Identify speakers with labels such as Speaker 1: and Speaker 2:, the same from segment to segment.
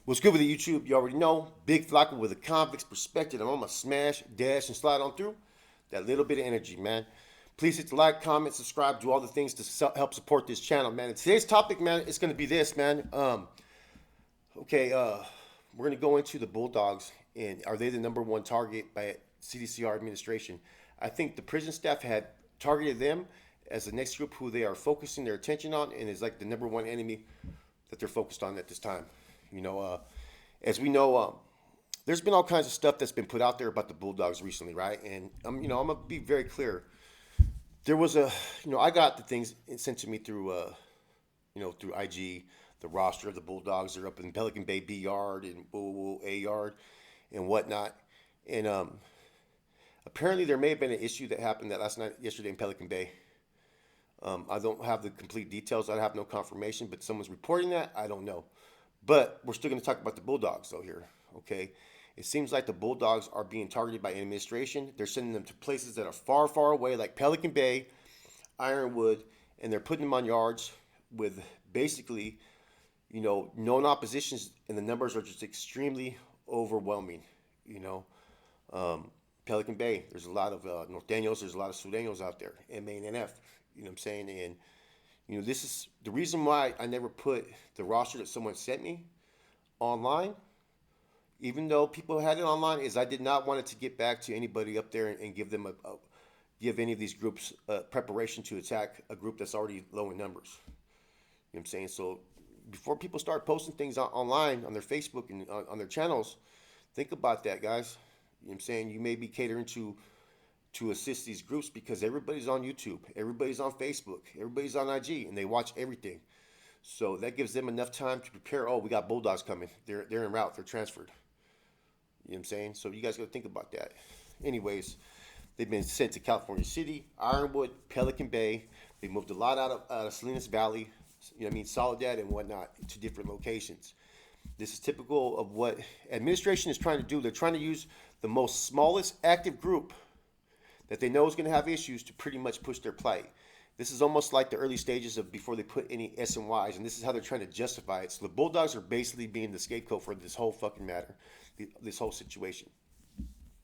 Speaker 1: What's good with the YouTube? You already know. Big Flocka with a convict's perspective. I'm gonna smash, dash, and slide on through. That little bit of energy, man. Please hit the like, comment, subscribe, do all the things to help support this channel, man. And today's topic, man, it's gonna be this, man. Okay, we're gonna go into the Bulldogs and are they the number one target by CDCR administration? I think the prison staff had targeted them as the next group who they are focusing their attention on and is like the number one enemy that they're focused on at this time. You know, as we know, there's been all kinds of stuff that's been put out there about the Bulldogs recently, right? And I'm gonna be very clear. There was I got the things sent to me through, through IG, the roster of the Bulldogs. They're up in Pelican Bay B yard and A yard and whatnot. And apparently there may have been an issue that happened yesterday in Pelican Bay. I don't have the complete details. I have no confirmation, but someone's reporting that. I don't know. But we're still going to talk about the Bulldogs, though, here, okay? It seems like the Bulldogs are being targeted by administration. They're sending them to places that are far, far away, like Pelican Bay, Ironwood, and they're putting them on yards with basically, known oppositions, and the numbers are just extremely overwhelming, Pelican Bay, there's a lot of North Daniels, there's a lot of Sureños out there, MA and NF, you know what I'm saying? And this is the reason why I never put the roster that someone sent me online, even though people had it online, is I did not want it to get back to anybody up there and give them give any of these groups preparation to attack a group that's already low in numbers. You know what I'm saying? So before people start posting things online on their Facebook and on their channels, think about that, guys. You know what I'm saying? You may be catering to assist these groups because everybody's on YouTube, everybody's on Facebook, everybody's on IG, and they watch everything. So that gives them enough time to prepare. Oh, we got Bulldogs coming. They're en route. They're transferred. You know what I'm saying? So you guys got to think about that. Anyways, they've been sent to California City, Ironwood, Pelican Bay. They moved a lot out of Salinas Valley, Soledad and whatnot, to different locations. This is typical of what administration is trying to do. They're trying to use the most smallest active group that they know is going to have issues to pretty much push their plight. This is almost like the early stages of before they put any SNYs, and this is how they're trying to justify it. So the Bulldogs are basically being the scapegoat for this whole fucking matter, this whole situation.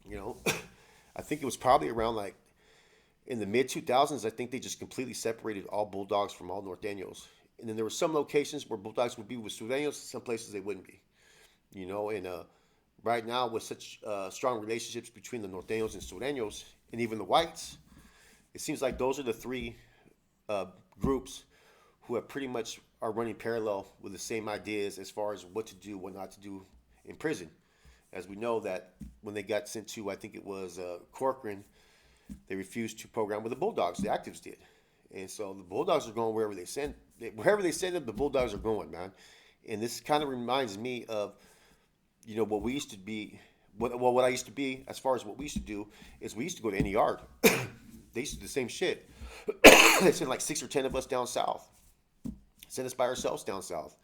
Speaker 1: I think it was probably around like in the mid 2000s. I think they just completely separated all Bulldogs from all North Daniels, and then there were some locations where Bulldogs would be with Sureños, some places they wouldn't be. And right now with such strong relationships between the North Daniels and Sureños, and even the whites, it seems like those are the three groups who have pretty much are running parallel with the same ideas as far as what to do, what not to do in prison. As we know that when they got sent to, I think it was Corcoran, they refused to program with the Bulldogs. The actives did, and so the Bulldogs are going wherever they send them. The Bulldogs are going, man. And this kind of reminds me of, what we used to be. What I used to be, as far as what we used to do, is we used to go to any yard. They used to do the same shit. They sent like 6 or 10 of us down south. Sent us by ourselves down south.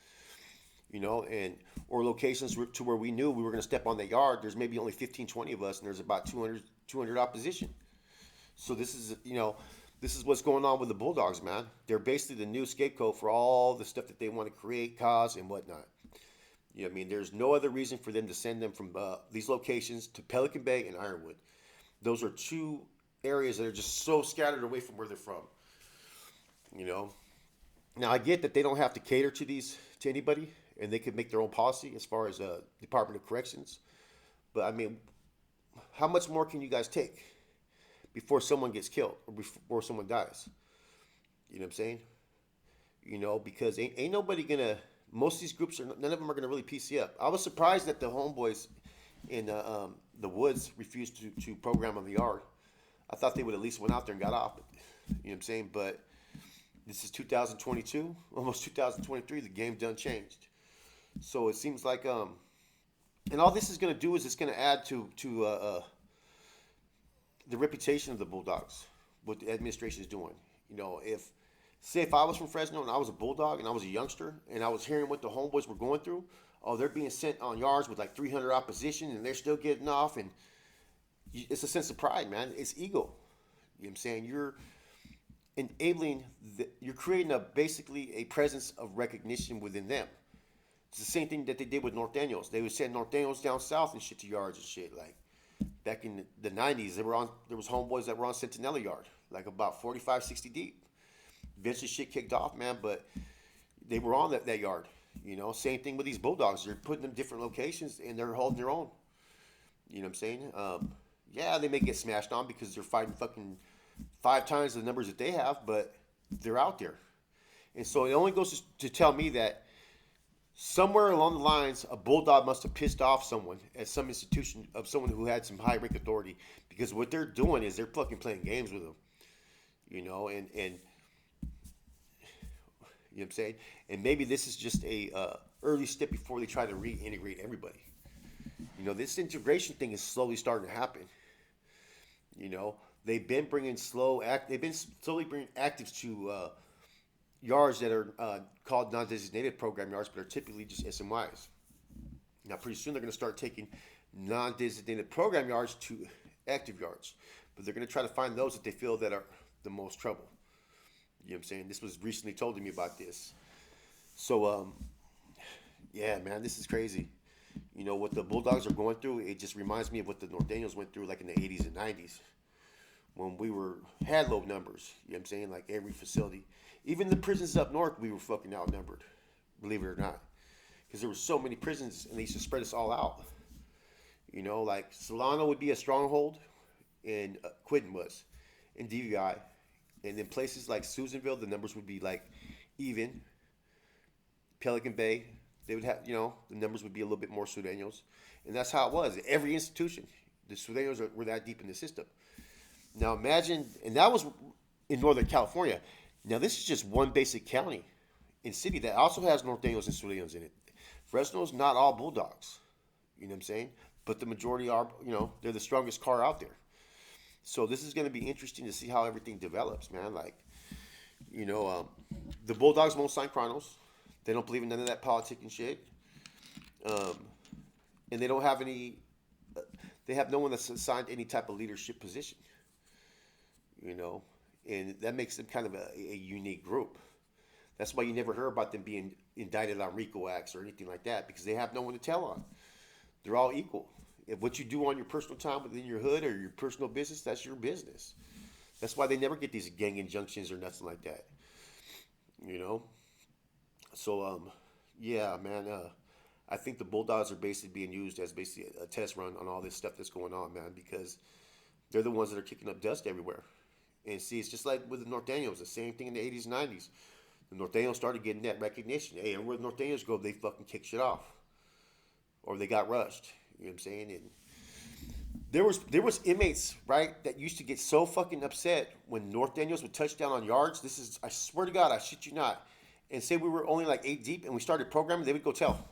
Speaker 1: Or locations to where we knew we were going to step on that yard. There's maybe only 15, 20 of us, and there's about 200 opposition. So this is what's going on with the Bulldogs, man. They're basically the new scapegoat for all the stuff that they want to create, cause, and whatnot. There's no other reason for them to send them from these locations to Pelican Bay and Ironwood. Those are two areas that are just so scattered away from where they're from. Now I get that they don't have to cater to anybody, and they could make their own policy as far as Department of Corrections. But how much more can you guys take before someone gets killed or before someone dies? You know what I'm saying? Because ain't nobody gonna. Most of these groups none of them are going to really PC up. I was surprised that the homeboys in the woods refused to program on the yard. I thought they would at least went out there and got off. You know what I'm saying? But this is 2022, almost 2023. The game done changed. So it seems like, and all this is going to do is it's going to add to the reputation of the Bulldogs. What the administration is doing. If I was from Fresno and I was a Bulldog and I was a youngster and I was hearing what the homeboys were going through, they're being sent on yards with like 300 opposition and they're still getting off, and it's a sense of pride, man. It's ego. You know what I'm saying? You're enabling, you're creating basically a presence of recognition within them. It's the same thing that they did with North Daniels. They would send North Daniels down south and shit to yards and shit. Like back in the 90s, they were on. There was homeboys that were on Centinela yard, like about 45, 60 deep. Eventually, shit kicked off, man. But they were on that yard. You know, same thing with these Bulldogs. They're putting them different locations and they're holding their own. You know what I'm saying? Yeah, they may get smashed on because they're fighting fucking 5 times the numbers that they have, but they're out there. And so it only goes to tell me that somewhere along the lines, a bulldog must have pissed off someone at some institution of someone who had some high rank authority, because what they're doing is they're fucking playing games with them, you know, and you know what I'm saying? And maybe this is just a early step before they try to reintegrate everybody. You know, this integration thing is slowly starting to happen. You know, they've been slowly bringing actives to yards that are called non-designated program yards, but are typically just SMYs. Now, pretty soon they're going to start taking non-designated program yards to active yards, but they're going to try to find those that they feel that are the most trouble. You know what I'm saying? This was recently told to me about this. So, yeah, man, this is crazy. You know, what the Bulldogs are going through, it just reminds me of what the North Daniels went through like in the 80s and 90s when had low numbers. You know what I'm saying? Like every facility. Even the prisons up north, we were fucking outnumbered, believe it or not. Because there were so many prisons and they used to spread us all out. You know, like Solano would be a stronghold and Quinton was, and DVI. And in places like Susanville, the numbers would be like even. Pelican Bay, they would have, you know, the numbers would be a little bit more Sudanos. And that's how it was. Every institution, the Sudanos were that deep in the system. Now imagine, and that was in Northern California. Now this is just one basic county and city that also has North Daniels and Sudanos in it. Fresno's not all Bulldogs, you know what I'm saying? But the majority are, you know, they're the strongest car out there. So this is going to be interesting to see how everything develops, man. Like, you know, the Bulldogs won't sign Chronos. They don't believe in none of that politicking shit. Um, and they don't have any, they have no one that's assigned any type of leadership position, you know. And that makes them kind of a unique group. That's why you never hear about them being indicted on RICO acts or anything like that, because they have no one to tell on. They're all equal. If what you do on your personal time within your hood or your personal business, that's your business. That's why they never get these gang injunctions or nothing like that. You know? So, yeah, man, I think the Bulldogs are basically being used as basically a test run on all this stuff that's going on, man, because they're the ones that are kicking up dust everywhere. And see, it's just like with the North Daniels, the same thing in the 80s, 90s. The North Daniels started getting that recognition. Hey, everywhere the North Daniels go, they fucking kick shit off. Or they got rushed. You know what I'm saying? And there was inmates, right, that used to get so fucking upset when North Daniels would touch down on yards. This is, I swear to God, I shit you not. And say we were only like 8 deep and we started programming, they would go tell.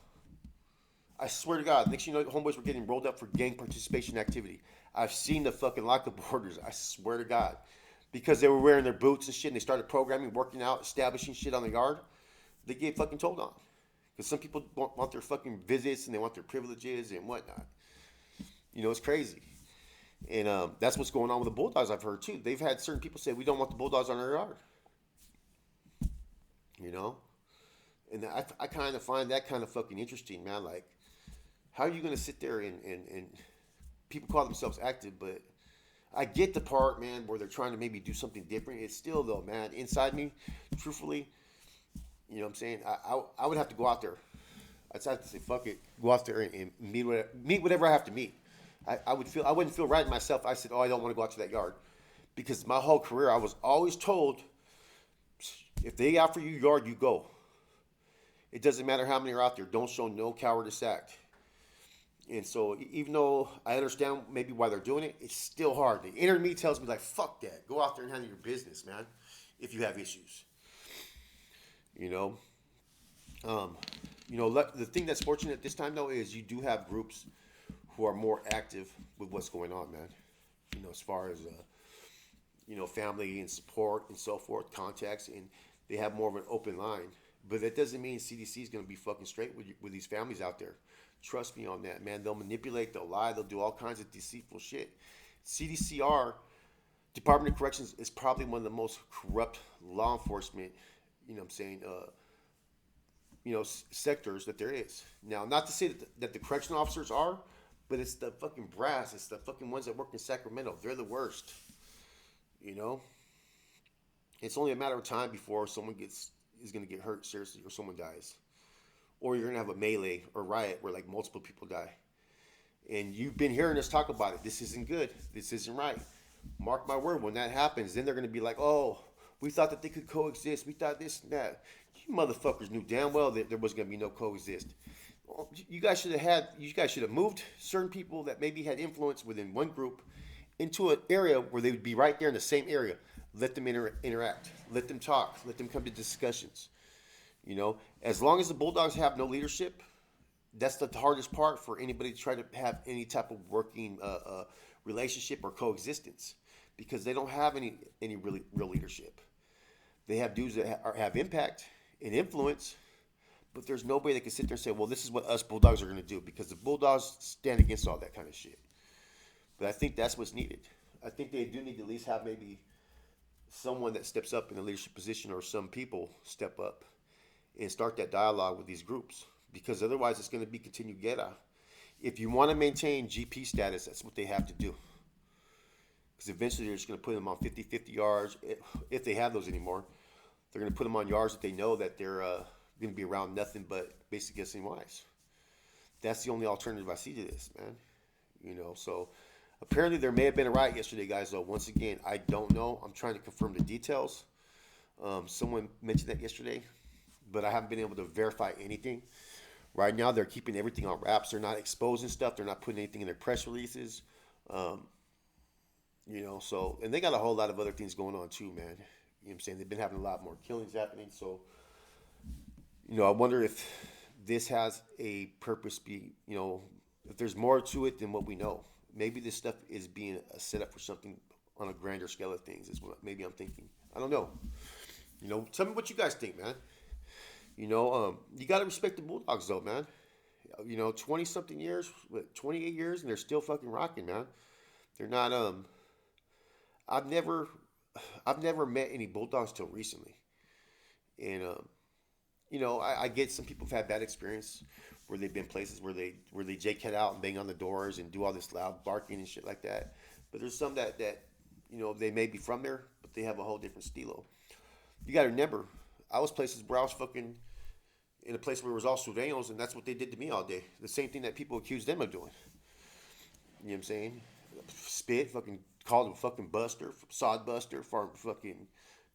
Speaker 1: I swear to God, next thing you know, homeboys were getting rolled up for gang participation activity. I've seen the fucking lockup orders. I swear to God. Because they were wearing their boots and shit and they started programming, working out, establishing shit on the yard, they get fucking told on. Because some people want their fucking visits and they want their privileges and whatnot. You know, it's crazy. And that's what's going on with the Bulldogs, I've heard too. They've had certain people say, we don't want the Bulldogs on our yard. You know? And I kind of find that kind of fucking interesting, man. Like, how are you going to sit there and people call themselves active, but I get the part, man, where they're trying to maybe do something different. It's still, though, man, inside me, truthfully, you know what I'm saying? I would have to go out there. I'd have to say, fuck it, go out there and meet whatever I have to meet. I wouldn't feel right in myself. I said, oh, I don't want to go out to that yard, because my whole career I was always told, if they offer you yard, you go. It doesn't matter how many are out there. Don't show no cowardice act. And so even though I understand maybe why they're doing it, it's still hard. The inner me tells me, like, fuck that. Go out there and handle your business, man, if you have issues. You know? The thing that's fortunate this time, though, is you do have groups who are more active with what's going on, man. You know, as far as, family and support and so forth, contacts, and they have more of an open line. But that doesn't mean CDC is going to be fucking straight with these families out there. Trust me on that, man. They'll manipulate, they'll lie, they'll do all kinds of deceitful shit. CDCR, Department of Corrections, is probably one of the most corrupt law enforcement, you know what I'm saying, sectors that there is. Now, not to say that the correctional officers are, but it's the fucking brass. It's the fucking ones that work in Sacramento. They're the worst. You know, it's only a matter of time before someone is gonna get hurt seriously or someone dies, or you're gonna have a melee or riot where like multiple people die. And you've been hearing us talk about it. This isn't good. This isn't right. Mark my word, when that happens, then they're gonna be like, oh, we thought that they could coexist. We thought this and that. You motherfuckers knew damn well that there was gonna be no coexist. You guys should have moved certain people that maybe had influence within one group into an area where they would be right there in the same area. Let them interact. Let them talk. Let them come to discussions. As long as the Bulldogs have no leadership, that's the hardest part for anybody to try to have any type of working relationship or coexistence, because they don't have any really real leadership. They have dudes that have impact and influence, but there's nobody that can sit there and say, well, this is what us Bulldogs are going to do, because the Bulldogs stand against all that kind of shit. But I think that's what's needed. I think they do need to at least have maybe someone that steps up in a leadership position, or some people step up and start that dialogue with these groups, because otherwise it's going to be continued ghetto. If you want to maintain GP status, that's what they have to do. Because eventually they're just going to put them on 50-50 yards, if they have those anymore. They're going to put them on yards that they know that they're going to be around nothing but basic guessing wise. That's the only alternative I see to this, man. So apparently there may have been a riot yesterday, guys, though. Once again, I don't know. I'm trying to confirm the details. Someone mentioned that yesterday, but I haven't been able to verify anything. Right now, they're keeping everything on wraps. They're not exposing stuff. They're not putting anything in their press releases. And they got a whole lot of other things going on too, man. What I'm saying? They've been having a lot more killings happening. So, I wonder if this has a purpose, if there's more to it than what we know. Maybe this stuff is being a setup for something on a grander scale of things, is what maybe I'm thinking. I don't know. Tell me what you guys think, man. You got to respect the Bulldogs, though, man. 20-something years, 28 years, and they're still fucking rocking, man. They're not, I've never met any Bulldogs till recently. And, I get some people have had bad experience where they've been places where they JCat out and bang on the doors and do all this loud barking and shit like that. But there's some that they may be from there, but they have a whole different stilo. You got to remember, I was places where I was fucking in a place where it was all Sureños, and that's what they did to me all day. The same thing that people accused them of doing. You know what I'm saying? Spit, fucking called them fucking buster, sod buster, fucking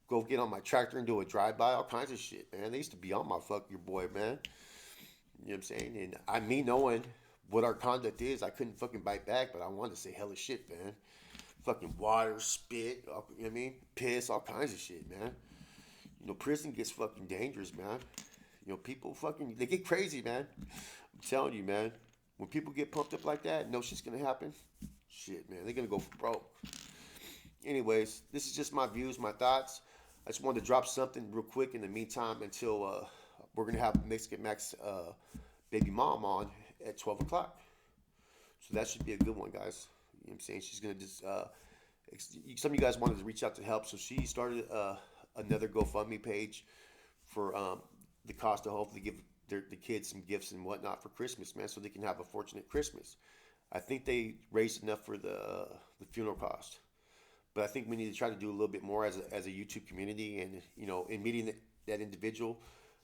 Speaker 1: go get on my tractor and do a drive-by, all kinds of shit, man. They used to be on my fuck your boy, man. You know what I'm saying? And me knowing what our conduct is, I couldn't fucking bite back, but I wanted to say hella shit, man. Fucking water, spit, you know what I mean? Piss, all kinds of shit, man. Prison gets fucking dangerous, man. People fucking, they get crazy, man. I'm telling you, man. When people get pumped up like that, no shit's gonna happen. Shit, man, they're gonna go for broke. Anyways, this is just my views, my thoughts. I just wanted to drop something real quick in the meantime until we're gonna have Mexican Max baby mom on at 12 o'clock. So that should be a good one, guys. You know what I'm saying? She's gonna just some of you guys wanted to reach out to help, so she started another GoFundMe page for the cost to hopefully give the kids some gifts and whatnot for Christmas, man, so they can have a fortunate Christmas. I think they raised enough for the funeral cost, but I think we need to try to do a little bit more as a YouTube community. And in meeting that individual,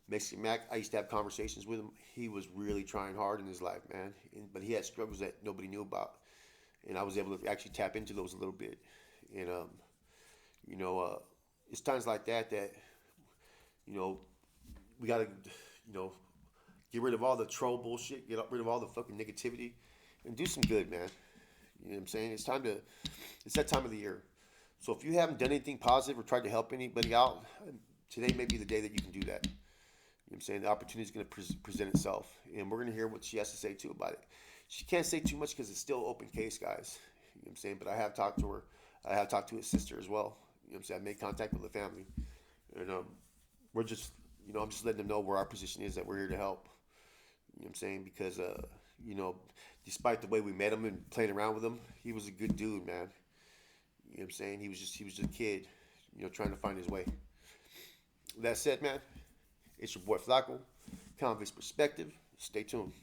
Speaker 1: Mexican Mac, I used to have conversations with him. He was really trying hard in his life, man, but he had struggles that nobody knew about, and I was able to actually tap into those a little bit. And it's times like that we gotta get rid of all the troll bullshit, get rid of all the fucking negativity, and do some good, man. You know what I'm saying? It's that time of the year. So if you haven't done anything positive or tried to help anybody out, today may be the day that you can do that. You know what I'm saying? The opportunity is going to present itself, and we're going to hear what she has to say too about it. She can't say too much because it's still open case, guys. You know what I'm saying? But I have talked to her. I have talked to his sister as well. You know what I'm saying? I made contact with the family, and we're just, I'm just letting them know where our position is, that we're here to help. You know what I'm saying? Because despite the way we met him and playing around with him, he was a good dude, man. You know what I'm saying? He was just a kid, trying to find his way. That said, man, it's your boy Flacco, convict's perspective. Stay tuned.